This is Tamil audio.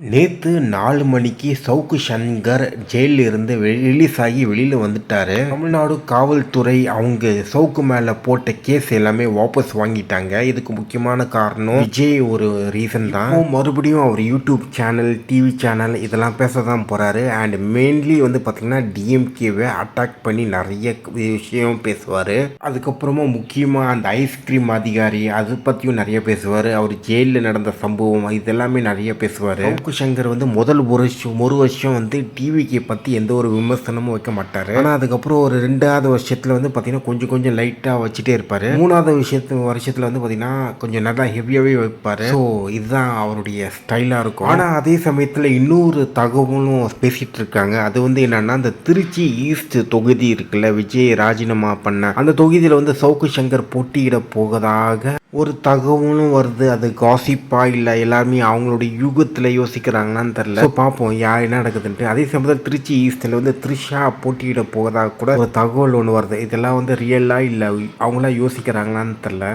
நேத்து 4 மணிக்கு சவுக்கு சங்கர் ஜெயில்ல இருந்து ரிலீஸ் ஆகி வெளியில வந்துட்டாரு. தமிழ்நாடு காவல்துறை அவங்க சவுக்கு மேல போட்ட கேஸ் எல்லாமே வாபஸ் வாங்கிட்டாங்க. இதுக்கு முக்கியமான காரணம் விஜய் ஒரு ரீசன் தான். மறுபடியும் அவர் யூடியூப் சேனல், டிவி சேனல் இதெல்லாம் பேச தான் போறாரு. அண்ட் மெயின்லி வந்து பாத்தீங்கன்னா டிஎம்கேவை அட்டாக் பண்ணி நிறைய விஷயம் பேசுவாரு. அதுக்கப்புறமா முக்கியமா அந்த ஐஸ்கிரீம் அதிகாரி அது பத்தியும் நிறைய பேசுவாரு. அவர் ஜெயிலில் நடந்த சம்பவம் இதெல்லாமே நிறைய பேசுவாரு. சங்கர் வந்து முதல் ஒரு வருஷம் வந்து டிவிக்கு பற்றி எந்த ஒரு விமர்சனமும் வைக்க மாட்டார். ஆனால் அதுக்கப்புறம் ஒரு 2வது வருஷத்தில் வந்து பார்த்தீங்கன்னா கொஞ்சம் லைட்டாக வச்சுட்டே இருப்பார். 3வது வருஷத்தில் வந்து பார்த்தீங்கன்னா கொஞ்சம் நல்லா ஹெவியாகவே வைப்பார். ஸோ இதுதான் அவருடைய ஸ்டைலாக இருக்கும். ஆனால் அதே சமயத்தில் இன்னொரு தகவலும் பேசிகிட்டு இருக்காங்க. அது வந்து என்னன்னா, அந்த திருச்சி ஈஸ்ட் தொகுதி இருக்குல்ல, விஜய் ராஜினாமா பண்ண அந்த தொகுதியில் வந்து சவுக்கு சங்கர் போட்டியிட போவதாக ஒரு தகவலும் வருது. அது காசிப்பா இல்லை எல்லாருமே அவங்களுடைய யூகத்தில் யோசிக்கிறாங்களான்னு தெரில. பார்ப்போம் யார் என்ன நடக்குதுன்ட்டு. அதே சமயத்தில் திருச்சி ஈஸ்டில் வந்து த்ரிஷா போட்டியிட போவதாக கூட ஒரு தகவல் ஒன்று வருது. இதெல்லாம் வந்து ரியலாக இல்லை அவங்களாம் யோசிக்கிறாங்களான்னு தெரில.